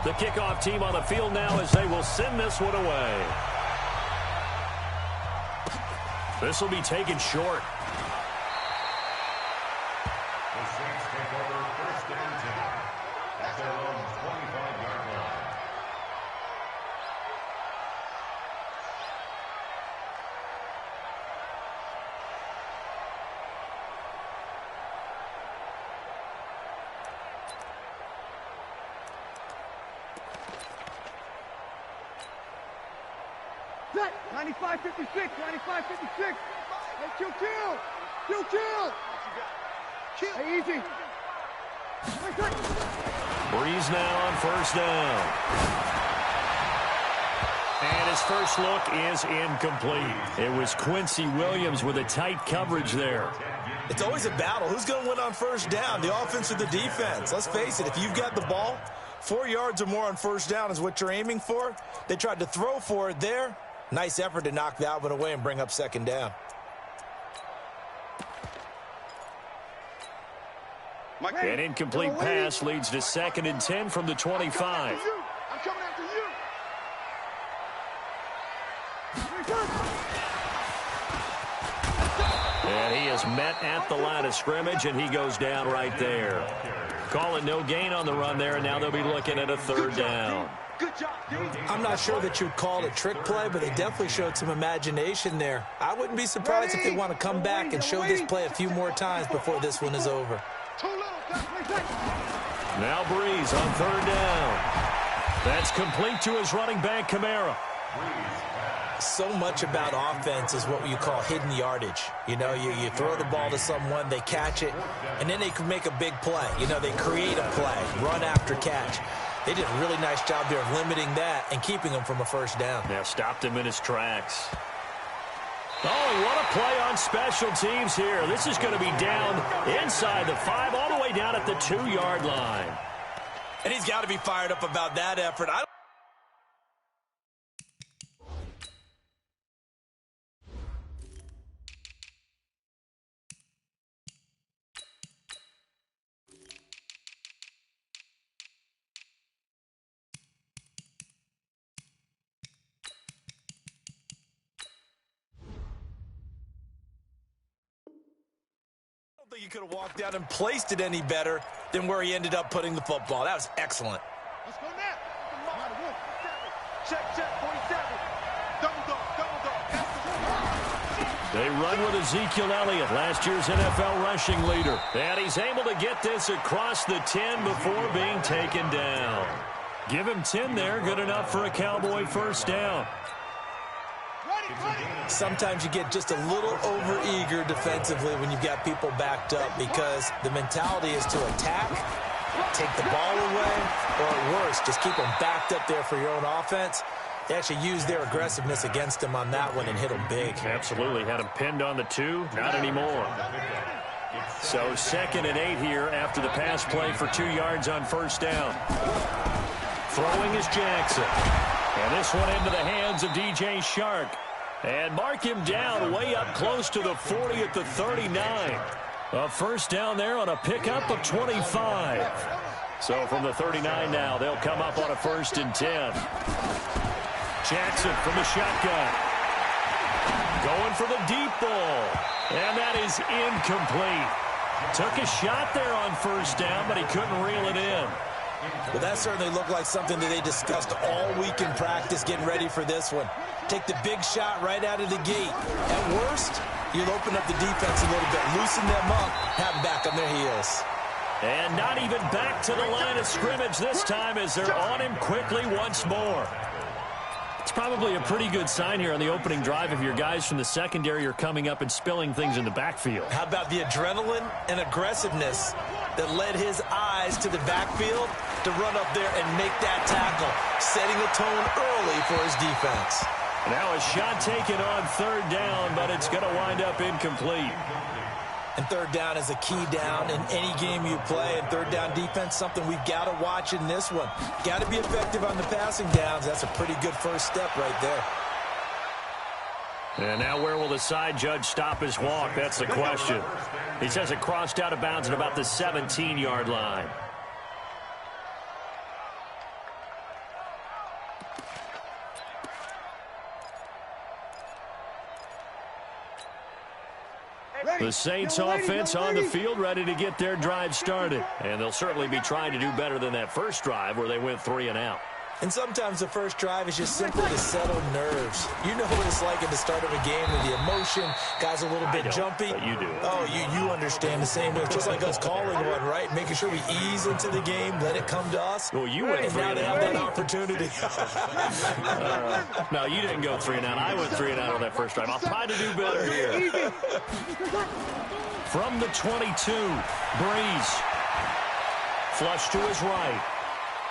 The kickoff team on the field now as they will send this one away. This will be taken short. The Saints take over first and 10 at their own 25-yard line. Set, 95-56, 95-56. Hey, kill. Hey, easy. Breeze now on first down. And his first look is incomplete. It was Quincy Williams with a tight coverage there. It's always a battle. Who's going to win on first down, the offense or the defense? Let's face it, if you've got the ball, 4 yards or more on first down is what you're aiming for. They tried to throw for it there. Nice effort to knock that one away and bring up second down. An incomplete pass leads to 2nd and 10 from the 25. I'm coming after you. And he is met at the line of scrimmage, and he goes down right there. Call it no gain on the run there, and now they'll be looking at a 3rd down. Good job, dude. I'm not sure that you'd call it a trick play, but they definitely showed some imagination there. I wouldn't be surprised if they want to come back and show this play a few more times before this one is over. Now Breeze on 3rd down. That's complete to his running back, Kamara. So much about offense is what you call hidden yardage. You know, you throw the ball to someone, they catch it, and then they can make a big play. You know, they create a play, run after catch. They did a really nice job there of limiting that and keeping him from a first down. Yeah, stopped him in his tracks. Oh, what a play on special teams here. This is going to be down inside the 5, all the way down at the 2-yard line. And he's got to be fired up about that effort. I don't think he could have walked out and placed it any better than where he ended up putting the football. That was excellent. Let's go now. Check, 47. Double dog. They run with Ezekiel Elliott, last year's NFL rushing leader. And he's able to get this across the 10 before being taken down. Give him 10 there, good enough for a Cowboy first down. Sometimes you get just a little over-eager defensively when you've got people backed up because the mentality is to attack, take the ball away, or at worst, just keep them backed up there for your own offense. They actually used their aggressiveness against him on that one and hit him big. Absolutely. Had him pinned on the 2. Not anymore. So 2nd and 8 here after the pass play for 2 yards on first down. Throwing is Jackson. And this one into the hands of DJ Shark. And mark him down way up close to the 40 at the 39. A first down there on a pickup of 25. So from the 39 now, they'll come up on a 1st and 10. Jackson from the shotgun. Going for the deep ball. And that is incomplete. Took a shot there on first down, but he couldn't reel it in. Well, that certainly looked like something that they discussed all week in practice getting ready for this one. Take the big shot right out of the gate. At worst, you'll open up the defense a little bit, loosen them up, have them back on their heels. And not even back to the line of scrimmage this time as they're on him quickly once more. It's probably a pretty good sign here on the opening drive if your guys from the secondary are coming up and spilling things in the backfield. How about the adrenaline and aggressiveness that led his eyes to the backfield to run up there and make that tackle, setting a tone early for his defense. Now a shot taken on 3rd down, but it's going to wind up incomplete. And 3rd down is a key down in any game you play. And 3rd down defense, something we've got to watch in this one. Got to be effective on the passing downs. That's a pretty good first step right there. And now where will the side judge stop his walk? That's the question. He says it crossed out of bounds at about the 17-yard line. The Saints offense on the field, ready to get their drive started. And they'll certainly be trying to do better than that first drive where they went 3 and out. And sometimes the first drive is just simply to settle nerves. You know what it's like at the start of a game with the emotion. Guys a little bit jumpy. But you do. Oh, you understand the same way. Just like us calling one, right? Making sure we ease into the game, let it come to us. Well, you went 3 now and they out. have that opportunity. No, you didn't go 3 and out. I went 3 and out on that first drive. I'll try to do better here. From the 22, Breeze. Flush to his right.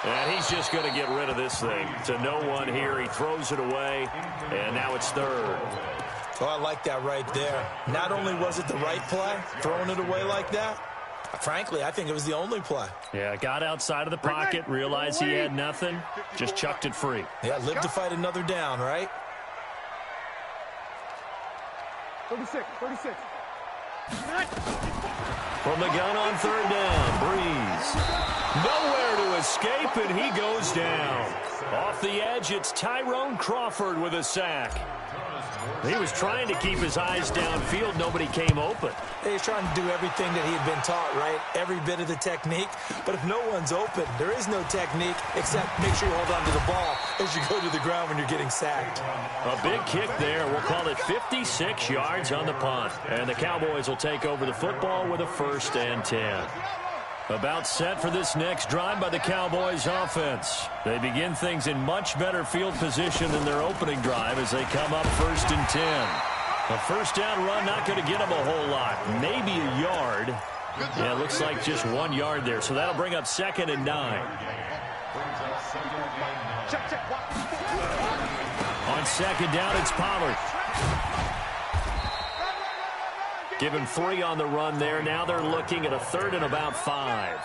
And he's just going to get rid of this thing. To no one here. He throws it away. And now it's third. Oh, I like that right there. Not only was it the right play, throwing it away like that, frankly, I think it was the only play. Yeah, got outside of the pocket, realized he had nothing, just chucked it free. Yeah, live to fight another down, right? 36. From the gun on third down, Breeze. Nowhere to escape, and he goes down. Off the edge, it's Tyrone Crawford with a sack. He was trying to keep his eyes downfield. Nobody came open. He's trying to do everything that he had been taught, right? Every bit of the technique. But if no one's open, there is no technique except make sure you hold on to the ball as you go to the ground when you're getting sacked. A big kick there. We'll call it 56 yards on the punt. And the Cowboys will take over the football with a 1st and 10. About set for this next drive by the Cowboys offense. They begin things in much better field position than their opening drive as they come up 1st and 10. A first down run not going to get them a whole lot. Maybe a yard. Yeah, it looks like just 1 yard there. So that'll bring up 2nd and 9. On 2nd down, it's Pollard. Give him 3 on the run there. Now they're looking at a 3rd and about 5.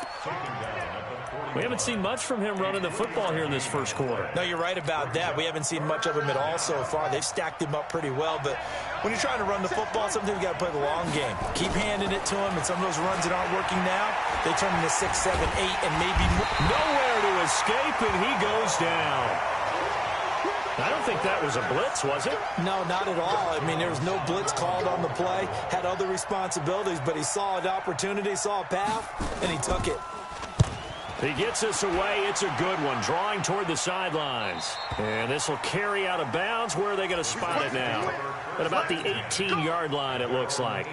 We haven't seen much from him running the football here in this first quarter. No, you're right about that. We haven't seen much of him at all so far. They've stacked him up pretty well. But when you're trying to run the football, sometimes you got to play the long game. Keep handing it to him, and some of those runs that aren't working now, they turn into 6, 7, 8, and maybe more. Nowhere to escape, and he goes down. I don't think that was a blitz, was it? No, not at all. I mean, there was no blitz called on the play. Had other responsibilities, but he saw an opportunity, saw a path, and he took it. He gets us away. It's a good one. Drawing toward the sidelines. And this will carry out of bounds. Where are they going to spot it now? At about the 18-yard line, it looks like.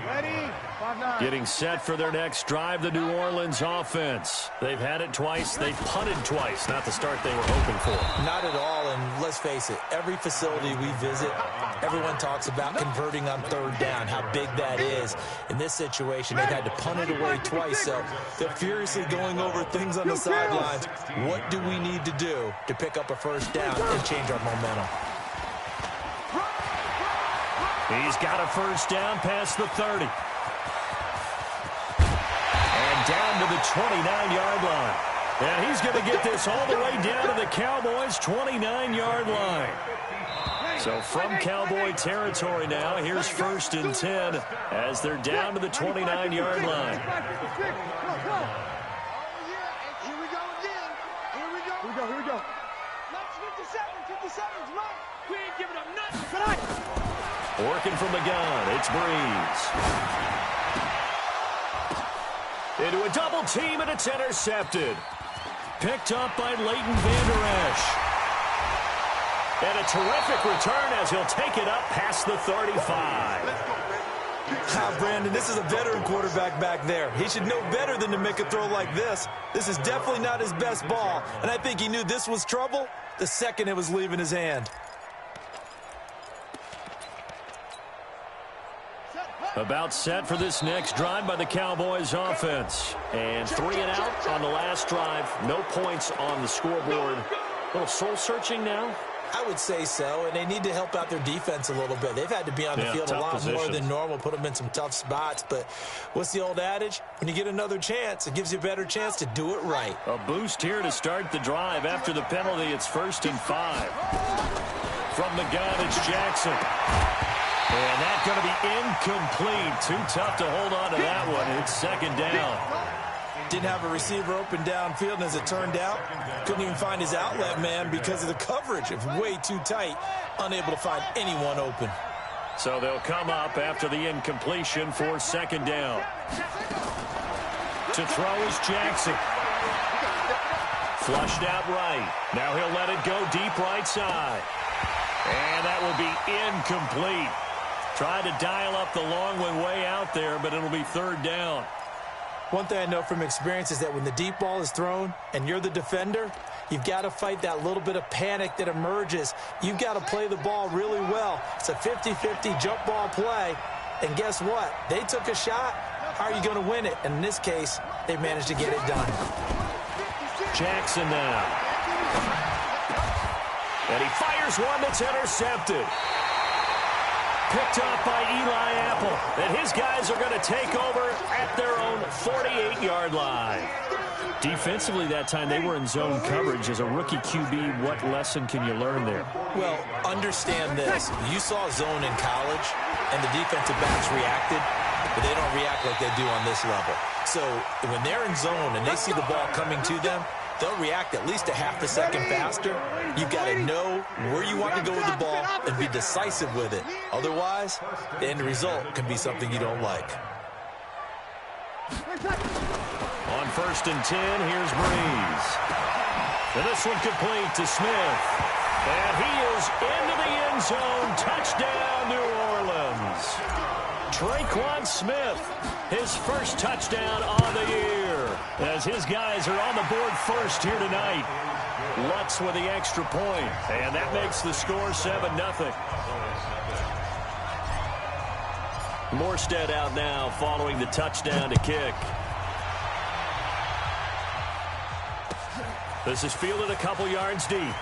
Ready? 5-9. Getting set for their next drive, the New Orleans offense. They've had it twice. They've punted twice. Not the start they were hoping for. Not at all, and let's face it, every facility we visit, everyone talks about converting on 3rd down, how big that is. In this situation, they've had to punt it away twice, so they're furiously going over things on the sidelines. What do we need to do to pick up a 1st down and change our momentum? He's got a 1st down past the 30. And down to the 29-yard line. And he's going to get this all the way down to the Cowboys' 29-yard line. So from Cowboy territory now, here's 1st and 10 as they're down to the 29-yard line. Here we go again. Here we go. Let's 57's right. We ain't giving up nothing tonight. Working from the gun, it's Breeze. Into a double team, and it's intercepted. Picked up by Leighton Vander Esch. And a terrific return as he'll take it up past the 35. Brandon, this is a veteran quarterback back there. He should know better than to make a throw like this. This is definitely not his best ball, and I think he knew this was trouble the second it was leaving his hand. About set for this next drive by the Cowboys offense. And 3 and out on the last drive. No points on the scoreboard. A little soul-searching now? I would say so, and they need to help out their defense a little bit. They've had to be on the field a lot more than normal, put them in some tough spots. But what's the old adage? When you get another chance, it gives you a better chance to do it right. A boost here to start the drive. After the penalty, it's 1st and 5. From the gun, it's Jackson. And that's going to be incomplete. Too tough to hold on to that one. It's 2nd down. Didn't have a receiver open downfield, and as it turned out, couldn't even find his outlet man because of the coverage. It was way too tight, unable to find anyone open. So they'll come up after the incompletion for second down. To throw is Jackson. Flushed out right. Now he'll let it go deep right side. And that will be incomplete. Tried to dial up the long one way out there, but it'll be third down. One thing I know from experience is that when the deep ball is thrown and you're the defender, you've got to fight that little bit of panic that emerges. You've got to play the ball really well. It's a 50-50 jump ball play. And guess what? They took a shot. How are you going to win it? And in this case, they managed to get it done. Jackson now. And he fires one that's intercepted. Picked up by Eli Apple. And his guys are going to take over at their own 48-yard line. Defensively that time, they were in zone coverage. As a rookie QB, what lesson can you learn there? Well, understand this. You saw zone in college, and the defensive backs reacted, but they don't react like they do on this level. So when they're in zone and they see the ball coming to them, they'll react at least a half a second faster. You've got to know where you want to go with the ball and be decisive with it. Otherwise, the end result can be something you don't like. On 1st and 10, here's Breeze. And this one complete to Smith. And he is into the end zone. Touchdown, New Orleans. Traquan Smith, his first touchdown on the year. As his guys are on the board first here tonight. Lutz with the extra point. And that makes the score 7-0. Morstead out now following the touchdown to kick. This is fielded a couple yards deep.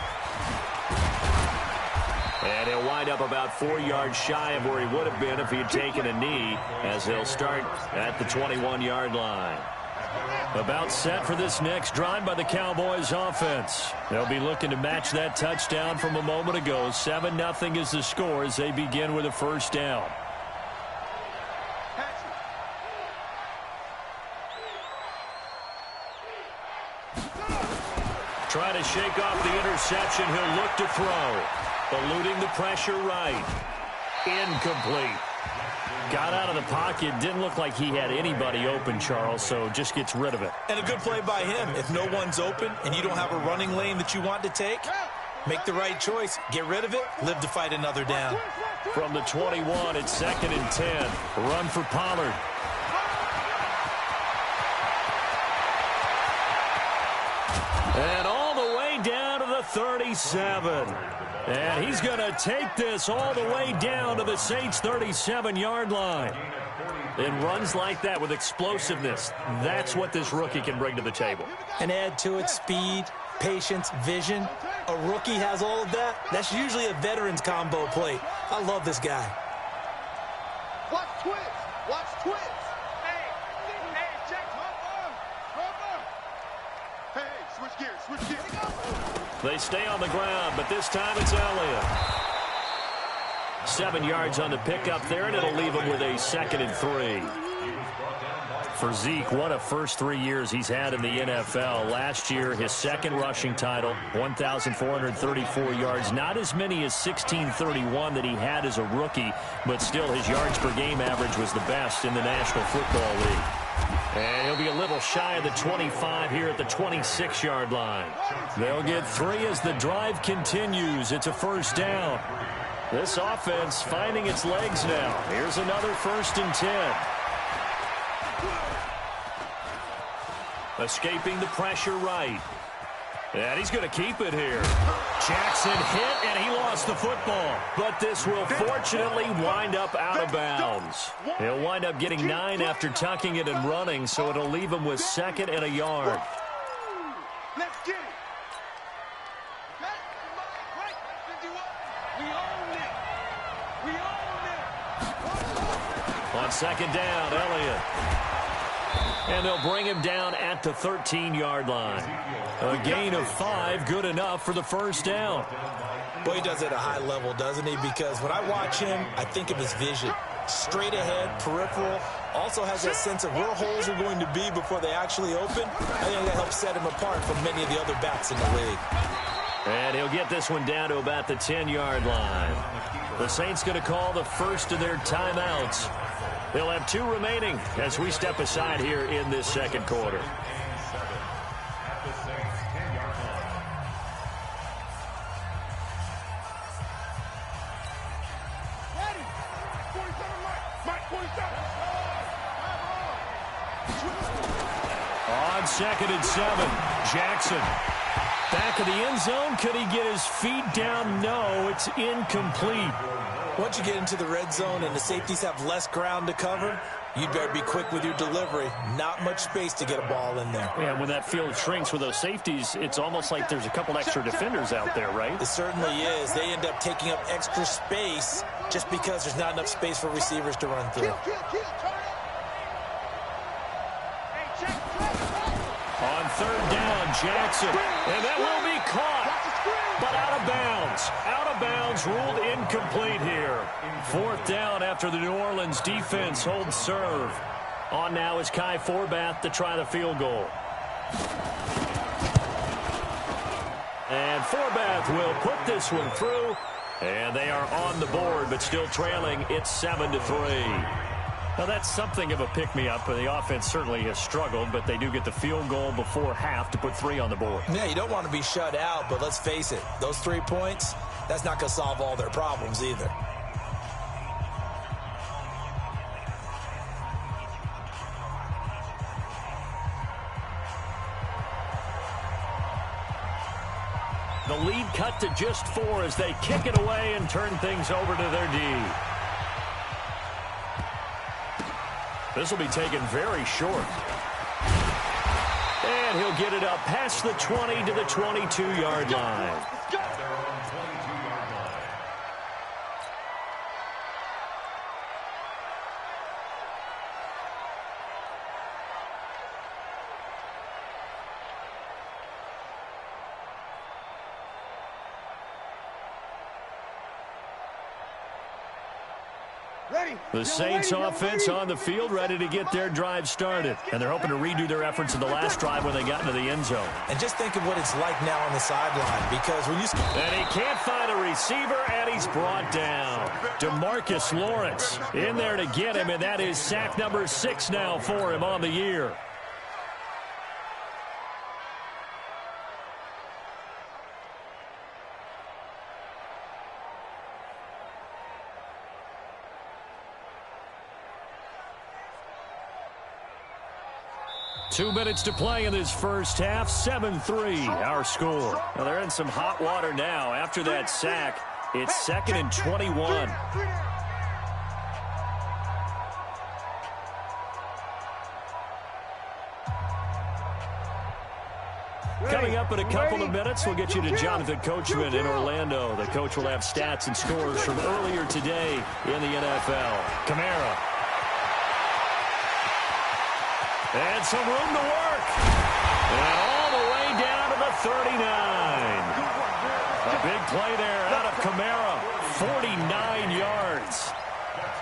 And he'll wind up about 4 yards shy of where he would have been if he had taken a knee, as they'll start at the 21-yard line. About set for this next drive by the Cowboys offense. They'll be looking to match that touchdown from a moment ago. 7-0 is the score as they begin with a first down. Trying to shake off the interception. He'll look to throw. Eluding the pressure right. Incomplete. Got out of the pocket. Didn't look like he had anybody open, Charles, so just gets rid of it. And a good play by him. If no one's open and you don't have a running lane that you want to take, make the right choice. Get rid of it. Live to fight another down. From the 21, it's 2nd and 10. Run for Pollard. And all the way down to the 37. And he's going to take this all the way down to the Saints' 37-yard line. And runs like that with explosiveness. That's what this rookie can bring to the table. And add to it speed, patience, vision. A rookie has all of that. That's usually a veteran's combo plate. I love this guy. Watch twins. Watch twins. Hey, check. Hey, switch gears. They stay on the ground, but this time it's Elliott. 7 yards on the pickup there, and it'll leave him with a 2nd and 3. For Zeke, what a first 3 years he's had in the NFL. Last year, his second rushing title, 1,434 yards. Not as many as 1,631 that he had as a rookie, but still his yards per game average was the best in the National Football League. And he'll be a little shy of the 25 here at the 26-yard line. They'll get 3 as the drive continues. It's a first down. This offense finding its legs now. Here's another 1st and 10. Escaping the pressure right. And he's going to keep it here. Jackson hit, and he lost the football. But this will fortunately wind up out of bounds. He'll wind up getting 9 after tucking it and running, so it'll leave him with 2nd and a yard. Let's get it. On 2nd down, Elliott. And they'll bring him down at the 13-yard line. A gain of 5, good enough for the first down. Boy, he does it at a high level, doesn't he? Because when I watch him, I think of his vision. Straight ahead, peripheral. Also has that sense of where holes are going to be before they actually open. I think that helps set him apart from many of the other backs in the league. And he'll get this one down to about the 10-yard line. The Saints going to call the first of their timeouts. They'll have 2 remaining as we step aside here in this second quarter. On 2nd and 7, Jackson. Back of the end zone. Could he get his feet down? No, it's incomplete. Once you get into the red zone and the safeties have less ground to cover, you'd better be quick with your delivery. Not much space to get a ball in there. Yeah, when that field shrinks with those safeties, it's almost like there's a couple extra defenders out there, right? It certainly is. They end up taking up extra space just because there's not enough space for receivers to run through. On 3rd down, Jackson. And that will be caught, but out of bounds. Out of bounds, ruled incomplete here. 4th down after the New Orleans defense holds serve. On now is Kai Forbath to try the field goal. And Forbath will put this one through. And they are on the board, but still trailing. It's 7-3. Now, that's something of a pick-me-up. The offense certainly has struggled, but they do get the field goal before half to put 3 on the board. Yeah, you don't want to be shut out, but let's face it. Those 3 points, that's not going to solve all their problems either. The lead cut to just 4 as they kick it away and turn things over to their D. This will be taken very short. And he'll get it up past the 20 to the 22-yard line. The Saints offense on the field, ready to get their drive started. And they're hoping to redo their efforts in the last drive when they got into the end zone. And just think of what it's like now on the sideline, because when you... And he can't find a receiver, and he's brought down. DeMarcus Lawrence in there to get him, and that is sack number 6 now for him on the year. Two minutes to play in this first half. 7-3, our score. Now they're in some hot water now. After that sack, it's 2nd and 21. Coming up in a couple of minutes, we'll get you to Jonathan Coachman in Orlando. The coach will have stats and scores from earlier today in the NFL. Kamara. And some room to work. And all the way down to the 39. A big play there out of Kamara. 49 yards.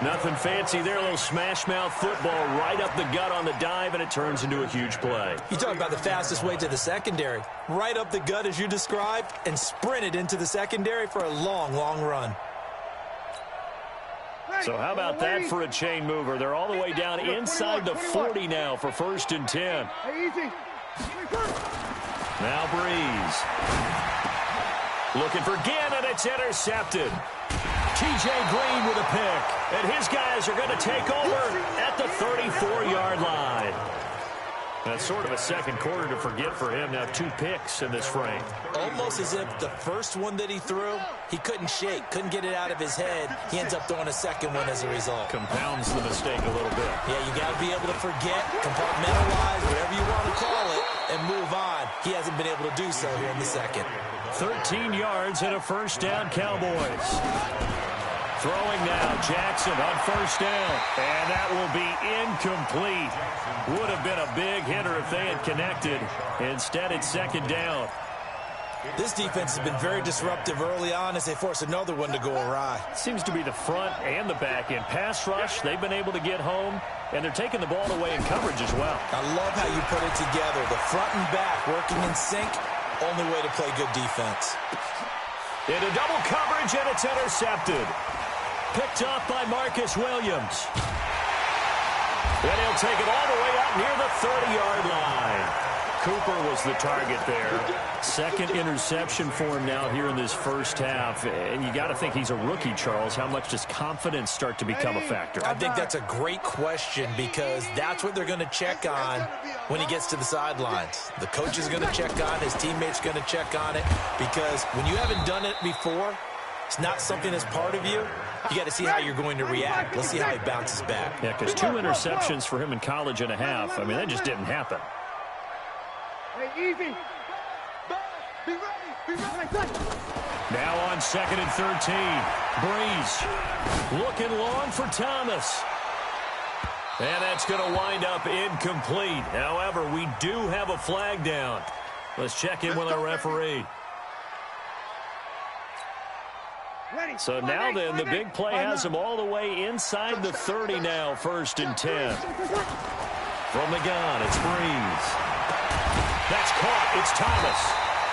Nothing fancy there. A little smash-mouth football right up the gut on the dive, and it turns into a huge play. You talk about the fastest way to the secondary. Right up the gut, as you described, and sprinted into the secondary for a long, long run. So how about that for a chain mover? They're all the way down inside the 40 now for 1st and 10. Now Breeze. Looking for Ginn, and it's intercepted. T.J. Green with a pick. And his guys are going to take over at the 34-yard line. That's sort of a second quarter to forget for him. Now 2 picks in this frame. Almost as if the first one that he threw, he couldn't shake, couldn't get it out of his head. He ends up throwing a second one as a result. Compounds the mistake a little bit. Yeah, you got to be able to forget, compartmentalize, whatever you want to call it, and move on. He hasn't been able to do so here in the second. 13 yards and a 1st down, Cowboys. Throwing now, Jackson on 1st down. And that will be incomplete. Would have been a big hitter if they had connected. Instead, it's 2nd down. This defense has been very disruptive early on as they force another one to go awry. Seems to be the front and the back end. Pass rush, they've been able to get home, and they're taking the ball away in coverage as well. I love how you put it together. The front and back working in sync. only way to play good defense. Into double coverage, and it's intercepted. Picked off by Marcus Williams. And he'll take it all the way out near the 30-yard line. Cooper was the target there. Second interception for him now here in this first half. And you got to think he's a rookie, Charles. How much does confidence start to become a factor? I think that's a great question because that's what they're going to check on when he gets to the sidelines. The coach is going to check on, his teammates going to check on it, because when you haven't done it before, it's not something that's part of you. You got to see how you're going to react. Let's see how he bounces back. Yeah, because 2 interceptions for him in college and a half. I mean, that just didn't happen. Hey, easy. Be ready. Be ready. Now on 2nd and 13. Breeze looking long for Thomas. And that's going to wind up incomplete. However, we do have a flag down. Let's check in with our referee. So now then, the big play has him all the way inside the 30 now, 1st and 10. From the gun, it's Breeze. That's caught. It's Thomas.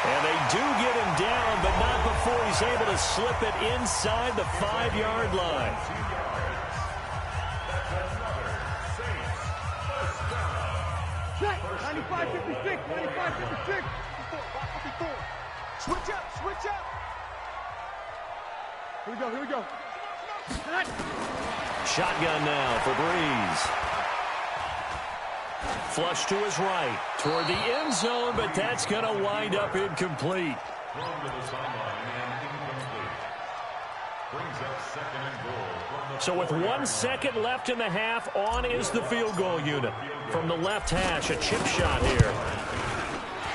And they do get him down, but not before he's able to slip it inside the 5-yard line. 95-56. 95-56. Switch up. Here we go. Shotgun now for Breeze. Flush to his right toward the end zone, but that's going to wind up incomplete. Thrown to the sideline and incomplete. Brings up 2nd and goal. So with 1 second left in the half, on is the field goal unit. From the left hash, a chip shot here.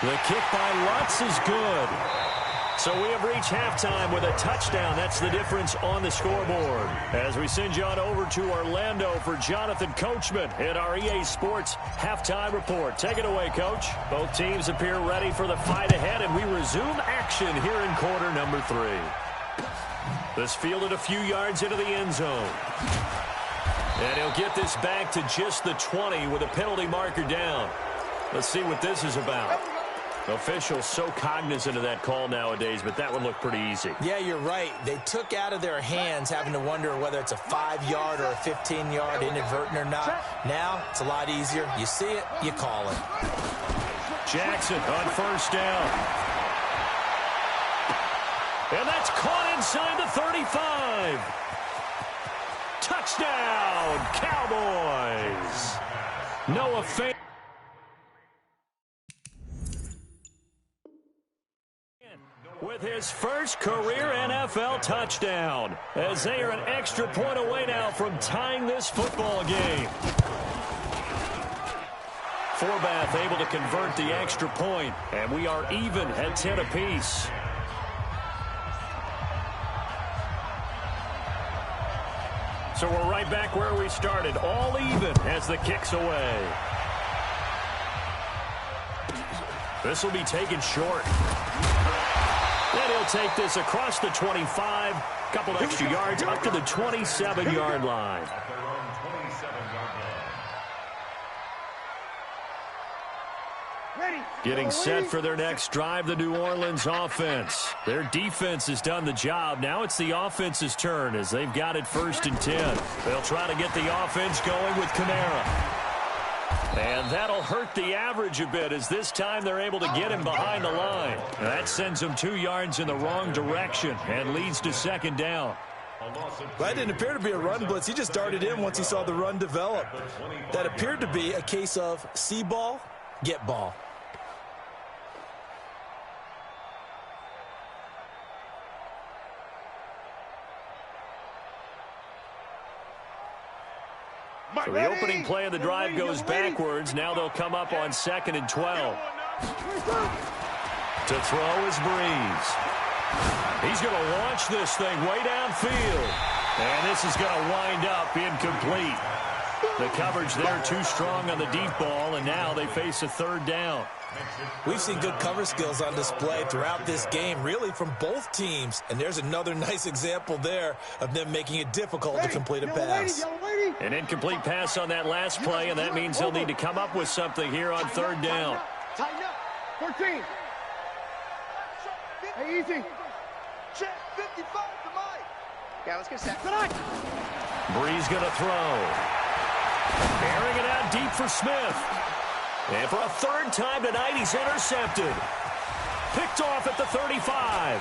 The kick by Lutz is good. So we have reached halftime with a touchdown. That's the difference on the scoreboard. As we send you on over to Orlando for Jonathan Coachman in our EA Sports halftime report. Take it away, Coach. Both teams appear ready for the fight ahead, and we resume action here in quarter number 3. This fielded a few yards into the end zone. And he'll get this back to just the 20 with a penalty marker down. Let's see what this is about. Officials so cognizant of that call nowadays, but that would look pretty easy. Yeah, you're right. They took out of their hands having to wonder whether it's a 5-yard or a 15-yard inadvertent or not. Now, it's a lot easier. You see it, you call it. Jackson on 1st down. And that's caught inside the 35. Touchdown, Cowboys. Noah Fant with his first career NFL touchdown, as they are an extra point away now from tying this football game. Forbath able to convert the extra point, and we are even at 10 apiece. So we're right back where we started, all even as the kick's away. This will be taken short. And he'll take this across the 25, couple extra yards up to the 27-yard line. Getting set for their next drive, the New Orleans offense. Their defense has done the job. Now it's the offense's turn as they've got it 1st and 10. They'll try to get the offense going with Kamara. And that'll hurt the average a bit as this time they're able to get him behind the line. That sends him 2 yards in the wrong direction and leads to 2nd down. That didn't appear to be a run blitz. He just darted in once he saw the run develop. That appeared to be a case of see ball, get ball. So the opening play of the drive goes backwards. Now they'll come up on 2nd and 12. To throw is Breeze. He's going to launch this thing way downfield. And this is going to wind up incomplete. The coverage there too strong on the deep ball, and now they face a 3rd down. We've seen good cover skills on display throughout this game, really from both teams. And there's another nice example there of them making it difficult to complete a pass. An incomplete pass on that last play, and that means they'll need to come up with something here on 3rd down. Tighten up. 14. Hey, easy. Check 55 to Mike. Yeah, let's get set. Bree's going to throw. Airing it out deep for Smith. And for a third time tonight, he's intercepted. Picked off at the 35.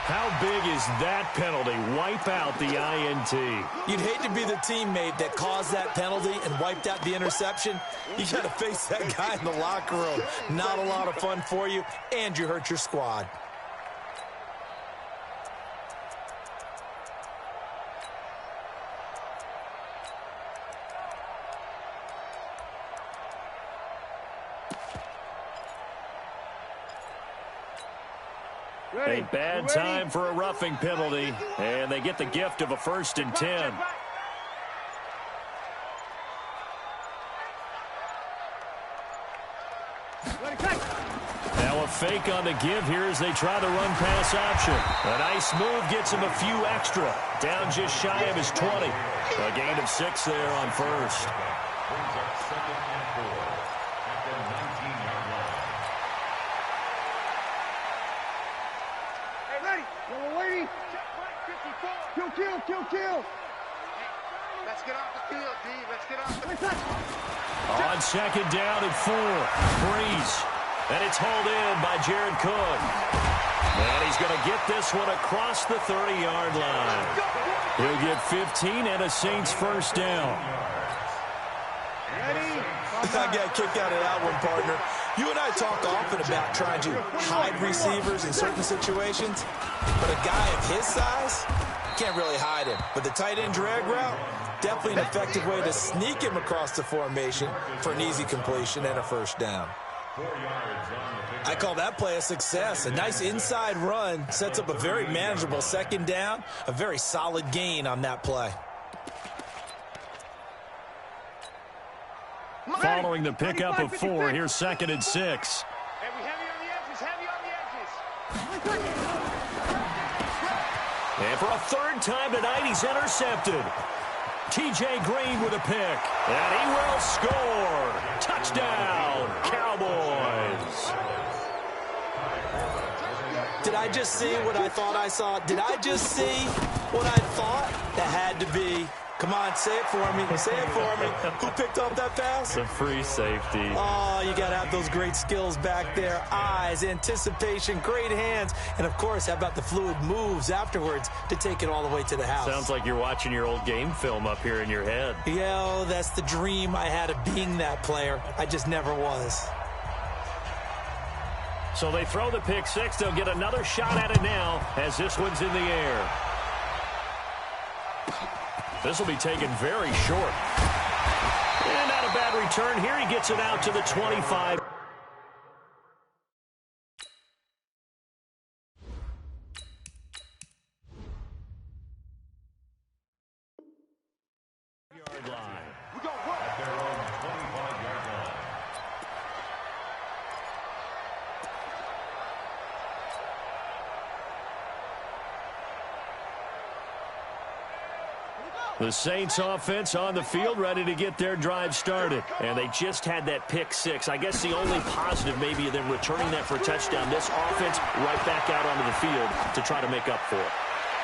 How big is that penalty? Wipe out the INT. You'd hate to be the teammate that caused that penalty and wiped out the interception. You got to face that guy in the locker room. Not a lot of fun for you, and you hurt your squad. A bad time for a roughing penalty, and they get the gift of a 1st and 10. Now a fake on the give here as they try the run pass option. A nice move gets him a few extra. Down just shy of his 20. A gain of 6 there on 1st. Brings up 2nd and 4 at the 19-yard line. Hey, ready. We're waiting. Kill. Let's get off the field, D. Let's get off the field. On 2nd down and 4. Breeze. And it's hauled in by Jared Cook. And he's going to get this one across the 30-yard line. He'll get 15 and a Saints 1st down. I got a kick out of that one, partner. You and I talk often about trying to hide receivers in certain situations, but a guy of his size can't really hide him. But the tight end drag route, definitely an effective way to sneak him across the formation for an easy completion and a 1st down. 4 yards on the pick. I call that play a success. A nice inside run sets up a very manageable 2nd down, a very solid gain on that play. Following the pickup of 4, here's 2nd and 6. Hey, we heavy on the edges, heavy on the edges. And for a 3rd time tonight, he's intercepted. T.J. Green with a pick. And he will score. Touchdown, Cowboys. Did I just see what I thought I saw? Did I just see what I thought? That had to be. Come on, say it for me. Say it for me. Who picked up that pass? It's a free safety. Oh, you got to have those great skills back there. Eyes, anticipation, great hands. And, of course, how about the fluid moves afterwards to take it all the way to the house? Sounds like you're watching your old game film up here in your head. Yo, that's the dream I had of being that player. I just never was. So they throw the pick 6. They'll get another shot at it now as this one's in the air. This will be taken very short. And not a bad return here. He gets it out to the 25. Yard line. We got work. At their own 25-yard line. The Saints offense on the field, ready to get their drive started. And they just had that pick 6. I guess the only positive maybe of them returning that for a touchdown. This offense right back out onto the field to try to make up for it.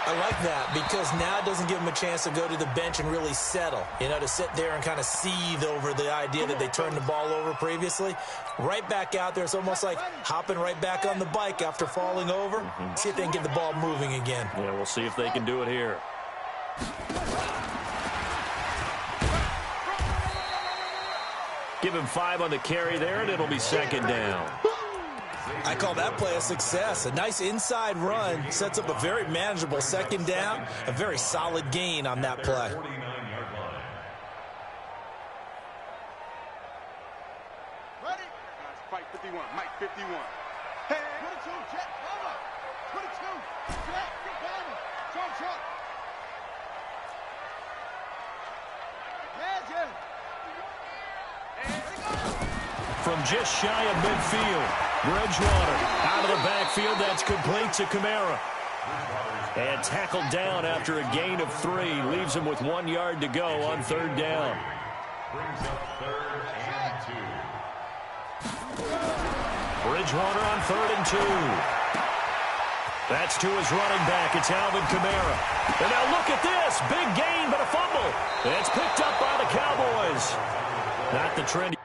I like that because now it doesn't give them a chance to go to the bench and really settle, you know, to sit there and kind of seethe over the idea that they turned the ball over previously. Right back out there. It's almost like hopping right back on the bike after falling over. See if they can get the ball moving again. Yeah, we'll see if they can do it here. Give him 5 on the carry there, and it'll be 2nd down. I call that play a success. A nice inside run sets up a very manageable 2nd down, a very solid gain on that play. 49-yard line. Ready? Fight 51, Mike 51. Hey, 22, Jet, over. 22, Jet, get down. Jump. Imagine. From just shy of midfield, Bridgewater out of the backfield. That's complete to Kamara. And tackled down after a gain of 3. Leaves him with 1 yard to go on 3rd down. Brings up 3rd and 2. Bridgewater on 3rd and 2. That's to his running back. It's Alvin Kamara. And now look at this. Big gain, but a fumble. It's picked up by the Cowboys. Not the trend.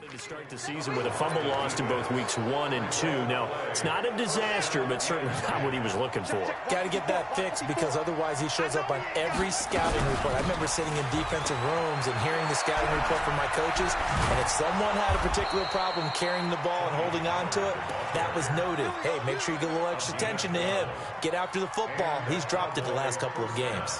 To start the season with a fumble lost in both weeks 1 and 2. Now, it's not a disaster, but certainly not what he was looking for. Got to get that fixed because otherwise he shows up on every scouting report. I remember sitting in defensive rooms and hearing the scouting report from my coaches, and if someone had a particular problem carrying the ball and holding on to it, that was noted. Hey, make sure you get a little extra attention to him. Get after the football. He's dropped it the last couple of games.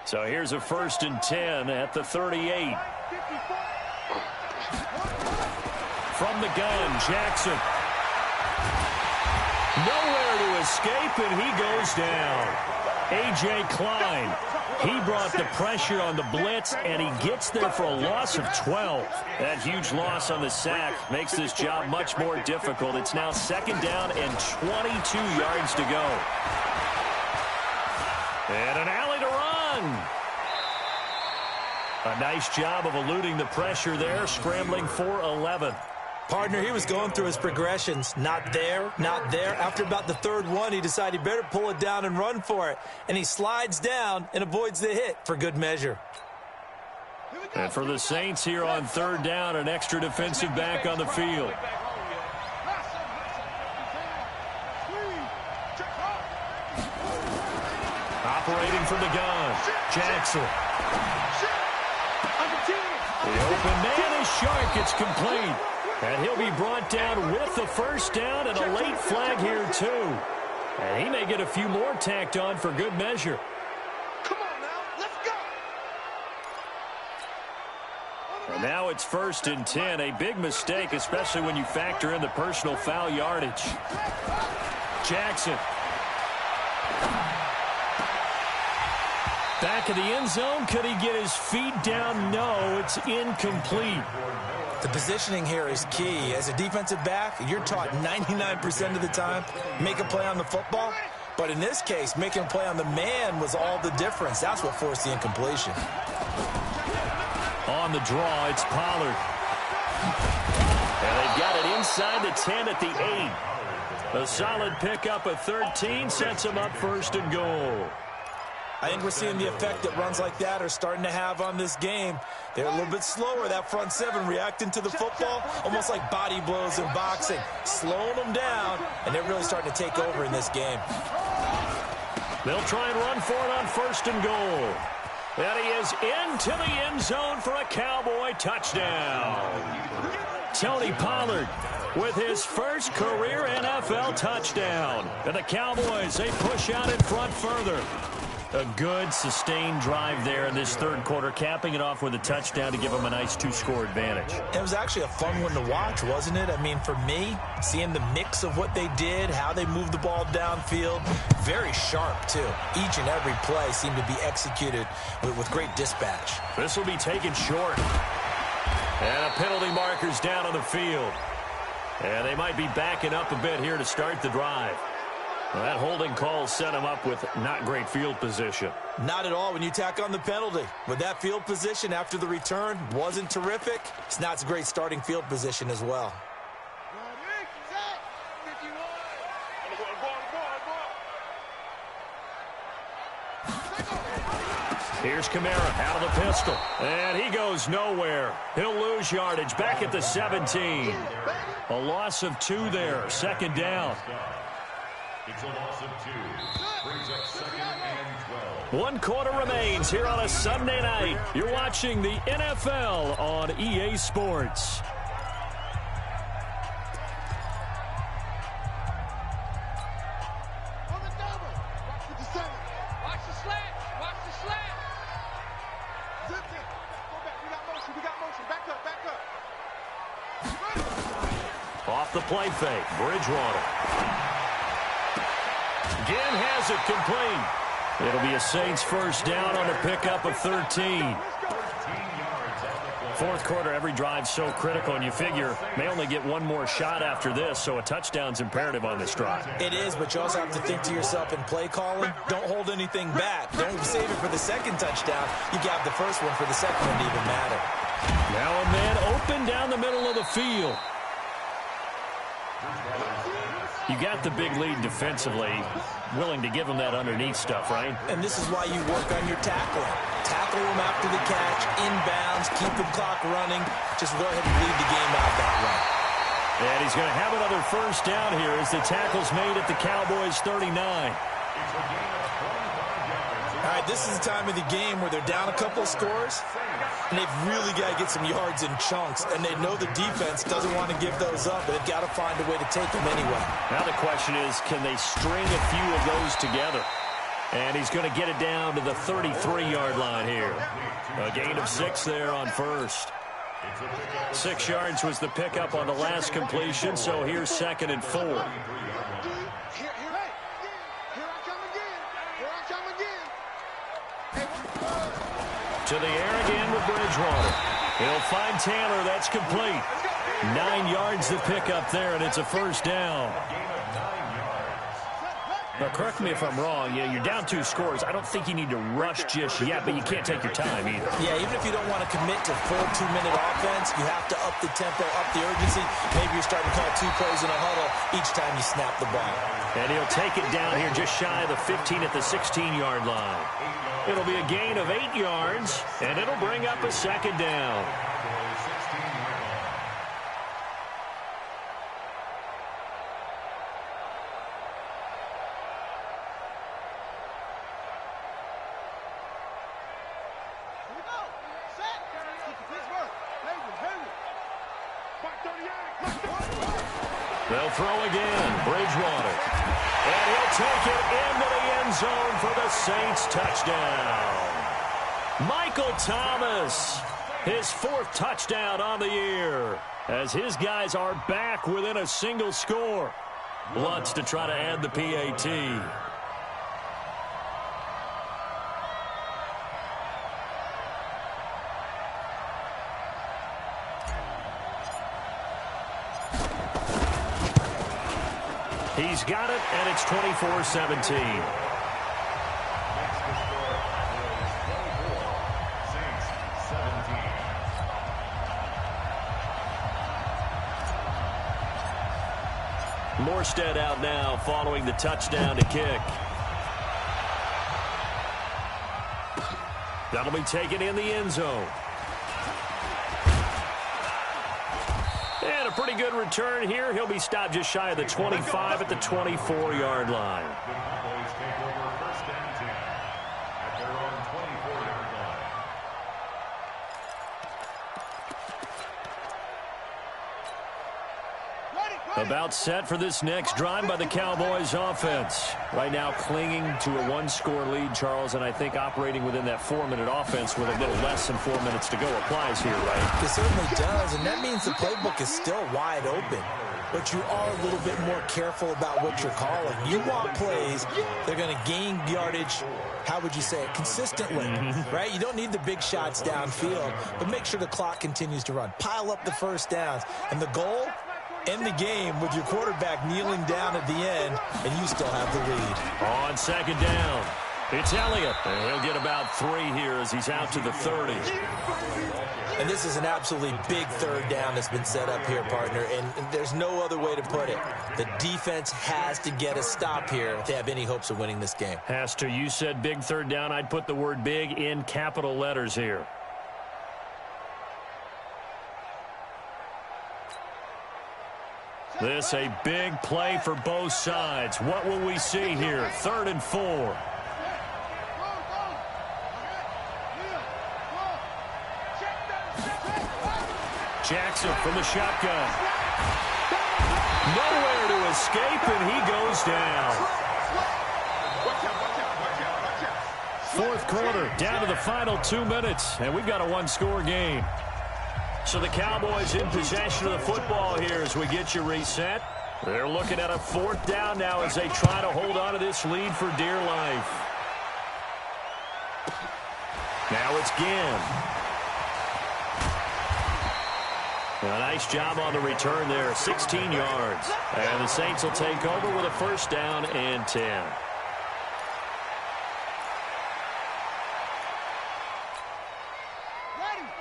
So here's a 1st and 10 at the 38. From the gun, Jackson. Nowhere to escape, and he goes down. A.J. Klein. He brought the pressure on the blitz, and he gets there for a loss of 12. That huge loss on the sack makes this job much more difficult. It's now 2nd down and 22 yards to go. And an alley to run. A nice job of eluding the pressure there, scrambling for 11. Partner, he was going through his progressions. Not there, not there. After about the 3rd one, he decided he better pull it down and run for it. And he slides down and avoids the hit for good measure. And for the Saints here on 3rd down, an extra defensive back on the field. Operating from the gun, Jackson. The open man is sharp. It's complete. And he'll be brought down with the 1st down and a late flag here, too. And he may get a few more tacked on for good measure. Come on now, let's go. And now it's 1st and 10. A big mistake, especially when you factor in the personal foul yardage. Jackson. Back of the end zone. Could he get his feet down? No, it's incomplete. The positioning here is key. As a defensive back, you're taught 99% of the time, make a play on the football. But in this case, making a play on the man was all the difference. That's what forced the incompletion. On the draw, it's Pollard. And they've got it inside the 10 at the 8. A solid pickup of 13 sets them up 1st and goal. I think we're seeing the effect that runs like that are starting to have on this game. They're a little bit slower, that front 7, reacting to the football, almost like body blows in boxing, slowing them down, and they're really starting to take over in this game. They'll try and run for it on 1st and goal. And he is into the end zone for a Cowboy touchdown. Tony Pollard with his first career NFL touchdown. And the Cowboys, they push out in front further. A good, sustained drive there in this 3rd quarter, capping it off with a touchdown to give them a nice 2-score advantage. It was actually a fun one to watch, wasn't it? I mean, for me, seeing the mix of what they did, how they moved the ball downfield, very sharp, too. Each and every play seemed to be executed with great dispatch. This will be taken short. And a penalty marker's down on the field. And they might be backing up a bit here to start the drive. Well, that holding call set him up with not great field position. Not at all when you tack on the penalty. With that field position after the return wasn't terrific, it's not a great starting field position as well. Here's Kamara out of the pistol. And he goes nowhere. He'll lose yardage back at the 17. A loss of 2 there. 2nd down. It's a loss of 2. Brings up 2nd and 12. 1 quarter remains here on a Sunday night. You're watching the NFL on EA Sports. On the double. Watch the 7. Watch the slant. Watch the slant. Zip it. Go back. We got motion. We got motion. Back up. Back up. Off the play fake. Bridgewater. Again has it complete. It'll be a Saints first down on the pickup of 13. Fourth quarter, every drive so critical, and you figure may only get one more shot after this, so a touchdown's imperative on this drive. It is, but you also have to think to yourself in play calling, don't hold anything back. Don't save it for the second touchdown. You got the first one for the second one to even matter. Now a man open down the middle of the field. You got the big lead defensively, willing to give them that underneath stuff, right? And this is why you work on your tackling. Tackle them after the catch, inbounds, keep the clock running. Just go ahead and lead the game out that way. And he's going to have another first down here as the tackle's made at the Cowboys' 39. All right, this is the time of the game where they're down a couple of scores, and they've really got to get some yards in chunks, and they know the defense doesn't want to give those up, but they've got to find a way to take them anyway. Now the question is, can they string a few of those together? And he's going to get it down to the 33-yard line here. A gain of 6 there on first. 6 yards was the pickup on the last completion, so here's 2nd and 4. Here I come again. To the air again with Bridgewater. He'll find Taylor. That's complete. 9 yards the pickup there, and it's a first down. Now, correct me if I'm wrong. Yeah, you're down 2 scores. I don't think you need to rush just yet, but you can't take your time either. Yeah, even if you don't want to commit to full 2-minute offense, you have to up the tempo, up the urgency. Maybe you're starting to call 2 plays in a huddle each time you snap the ball. And he'll take it down here just shy of the 15 at the 16-yard line. It'll be a gain of 8 yards, and it'll bring up a 2nd down. They'll throw again. Bridgewater. And he'll take it into the end zone for the Saints touchdown. Michael Thomas, his 4th touchdown on the year, as his guys are back within a single score. Lutz to try to add the PAT. He's got it, and it's 24-17. Morstead out now following the touchdown to kick. That'll be taken in the end zone. And a pretty good return here. He'll be stopped just shy of the 25 at the 24-yard line. The Cowboys take over first and 10 at their own 24-yard line. About set for this next drive by the Cowboys offense. Right now clinging to a 1-score lead, Charles, and I think operating within that 4-minute offense with a little less than 4 minutes to go applies here, right? It certainly does, and that means the playbook is still wide open. But you are a little bit more careful about what you're calling. You want plays that are going to gain yardage, how would you say it, consistently, right? You don't need the big shots downfield, but make sure the clock continues to run. Pile up the first downs, and the goal, end the game with your quarterback kneeling down at the end, and you still have the lead. On 2nd down, it's Elliott. And he'll get about 3 here as he's out to the 30. And this is an absolutely big 3rd down that's been set up here, partner, and there's no other way to put it. The defense has to get a stop here to have any hopes of winning this game. Has to. You said big 3rd down. I'd put the word big in capital letters here. This a big play for both sides. What will we see here? 3rd and 4. Jackson from the shotgun. Nowhere to escape, and he goes down. 4th quarter, down to the final 2 minutes, and we've got a 1-score game. So the Cowboys in possession of the football here as we get you reset. They're looking at a 4th down now as they try to hold on to this lead for dear life. Now it's Ginn. A nice job on the return there, 16 yards. And the Saints will take over with a first down and 10.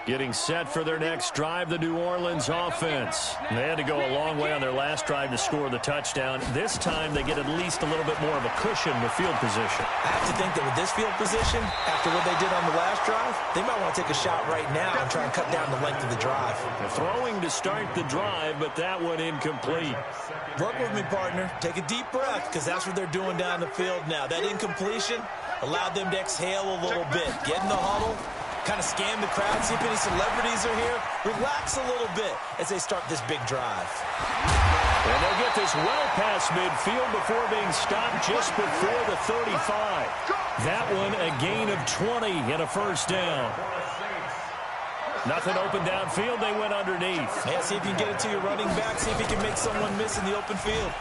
Getting set for their next drive, the New Orleans offense. They had to go a long way on their last drive to score the touchdown. This time they get at least a little bit more of a cushion with field position. I have to think that with this field position, after what they did on the last drive, they might want to take a shot right now and try and cut down the length of the drive. Throwing to start the drive, but that one incomplete. Work with me, partner. Take a deep breath, because that's what they're doing down the field now. That incompletion allowed them to exhale a little bit. Get in the huddle. Kind of scan the crowd, see if any celebrities are here. Relax a little bit as they start this big drive. And they'll get this well past midfield before being stopped just before the 35. That one a gain of 20 and a first down. Nothing open downfield, they went underneath. Yeah, see if you can get it to your running back, see if you can make someone miss in the open field.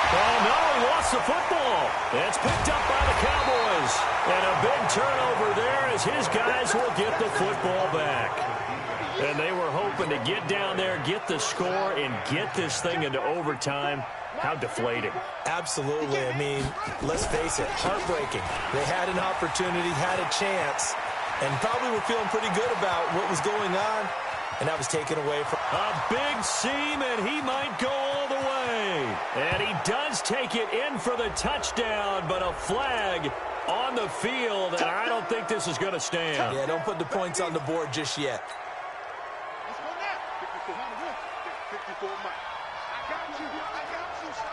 Oh, no, he lost the football. It's picked up by the Cowboys. And a big turnover there as his guys will get the football back. And they were hoping to get down there, get the score, and get this thing into overtime. How deflating. Absolutely. I mean, let's face it, heartbreaking. They had an opportunity, had a chance, and probably were feeling pretty good about what was going on, and that was taken away from a big seam, and he might go all the way. And he does take it in for the touchdown, but a flag on the field, and I don't think this is going to stand. Yeah, don't put the points on the board just yet. Let's go now. 54 Mike. I got you. I got you, son.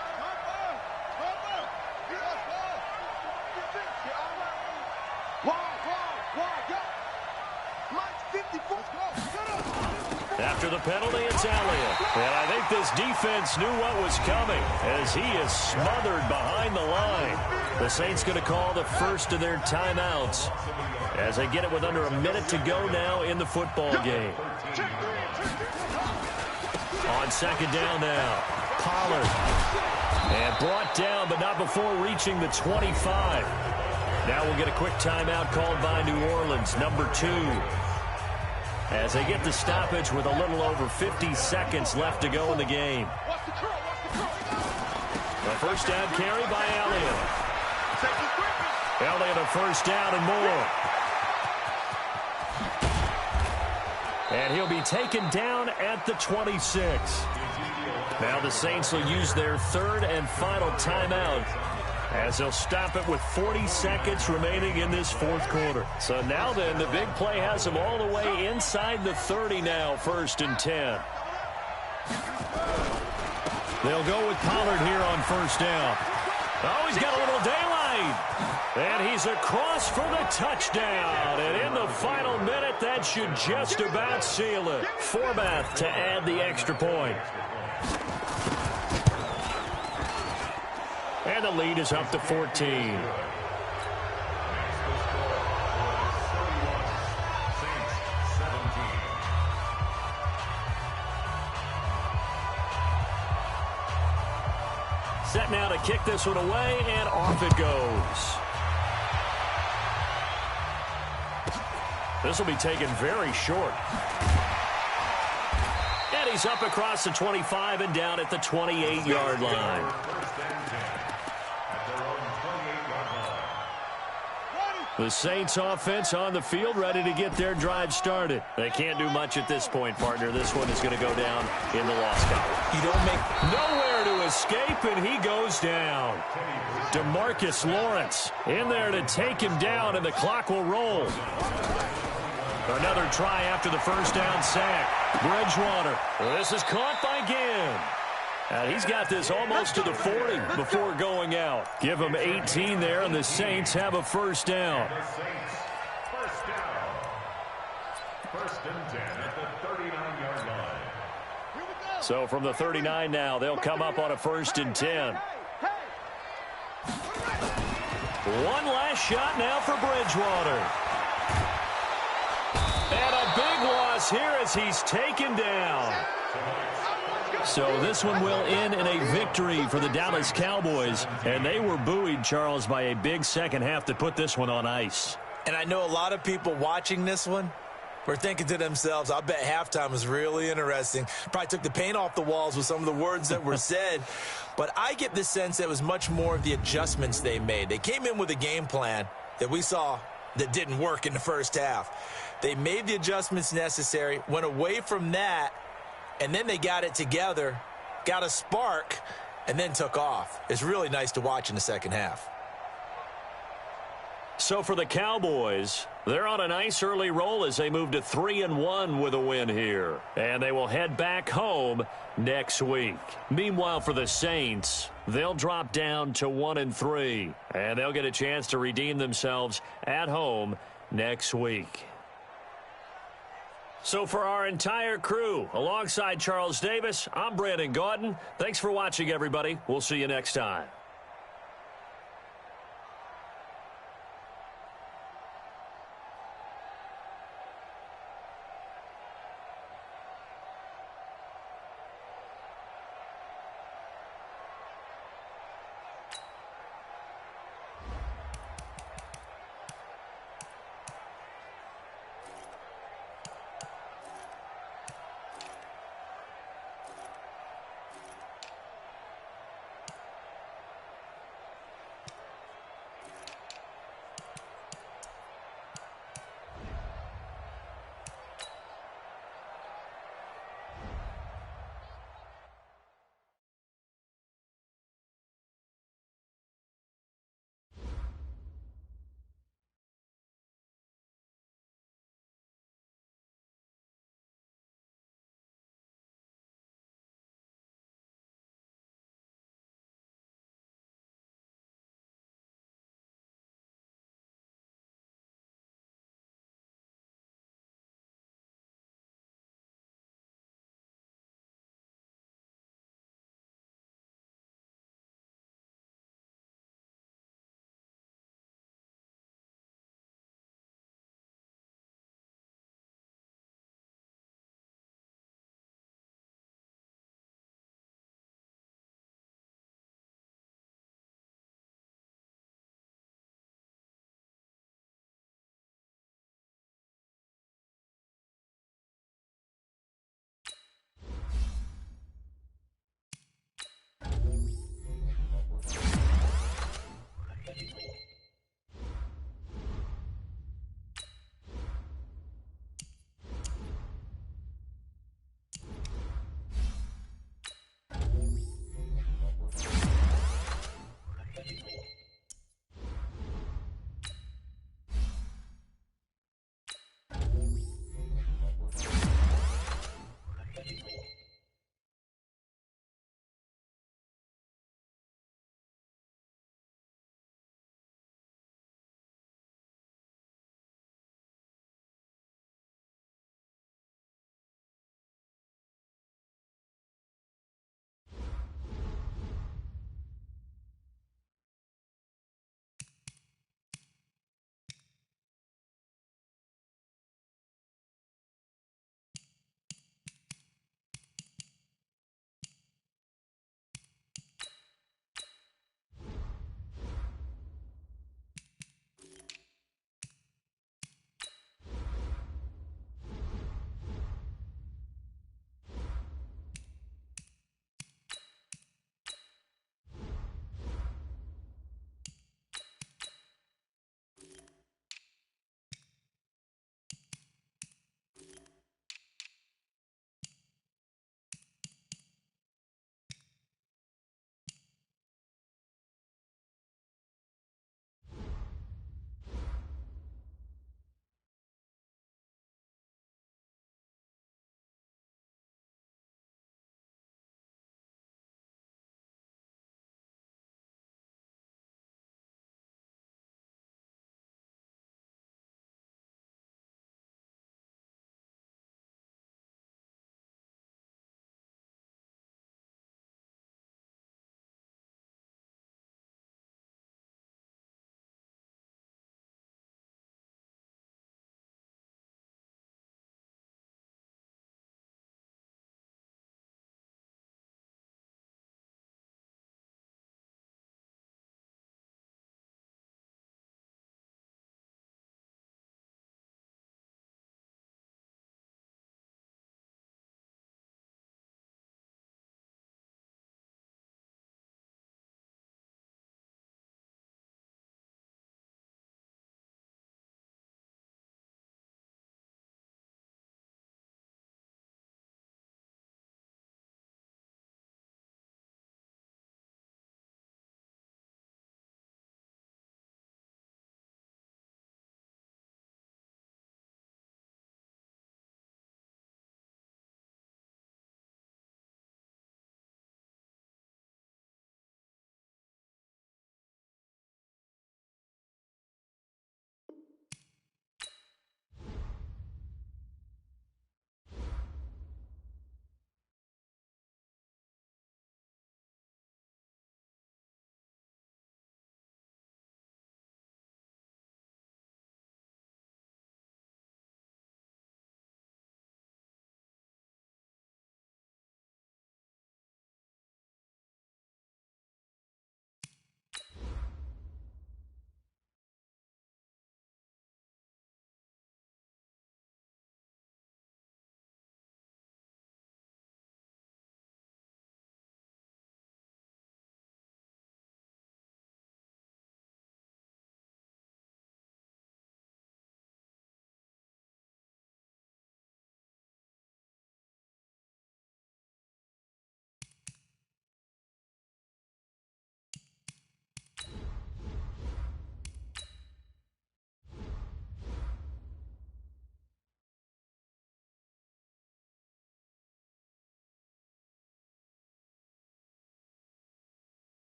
After the penalty, it's Elliott. And I think this defense knew what was coming as he is smothered behind the line. The Saints going to call the first of their timeouts as they get it with under a minute to go now in the football game. On second down now, Pollard. And brought down, but not before reaching the 25. Now we'll get a quick timeout called by New Orleans, number 2. As they get the stoppage with a little over 50 seconds left to go in the game. A first down carry by Elliott. Elliott a first down and more. And he'll be taken down at the 26. Now the Saints will use their third and final timeout as they'll stop it with 40 seconds remaining in this fourth quarter. So now then, the big play has them all the way inside the 30 now, first and 10. They'll go with Pollard here on first down. Oh, he's got a little daylight. And he's across for the touchdown. And in the final minute, that should just about seal it. Forbath to add the extra point. And the lead is up to 14. Set now to kick this one away, and off it goes. This will be taken very short. And he's up across the 25 and down at the 28-yard line. The Saints offense on the field, ready to get their drive started. They can't do much at this point, partner. This one is going to go down in the loss column. You don't make nowhere to escape, and he goes down. DeMarcus Lawrence in there to take him down, and the clock will roll. Another try after the first down sack. Bridgewater. This is caught by Ginn. And he's got this almost to the 40 before going out. Give him 18 there, and the Saints have a first down. First and 10 at the 39-yard line. So from the 39 now, they'll come up on a first and 10. One last shot now for Bridgewater. And a big loss here as he's taken down. So this one will end in a victory for the Dallas Cowboys. And they were buoyed, Charles, by a big second half that put this one on ice. And I know a lot of people watching this one were thinking to themselves, I bet halftime was really interesting. Probably took the paint off the walls with some of the words that were said. But I get the sense that it was much more of the adjustments they made. They came in with a game plan that we saw that didn't work in the first half. They made the adjustments necessary, went away from that, and then they got it together, got a spark, and then took off. It's really nice to watch in the second half. So for the Cowboys, they're on a nice early roll as they move to 3-1 with a win here. And they will head back home next week. Meanwhile, for the Saints, they'll drop down to 1-3. And they'll get a chance to redeem themselves at home next week. So for our entire crew, alongside Charles Davis, I'm Brandon Gaudin. Thanks for watching, everybody. We'll see you next time.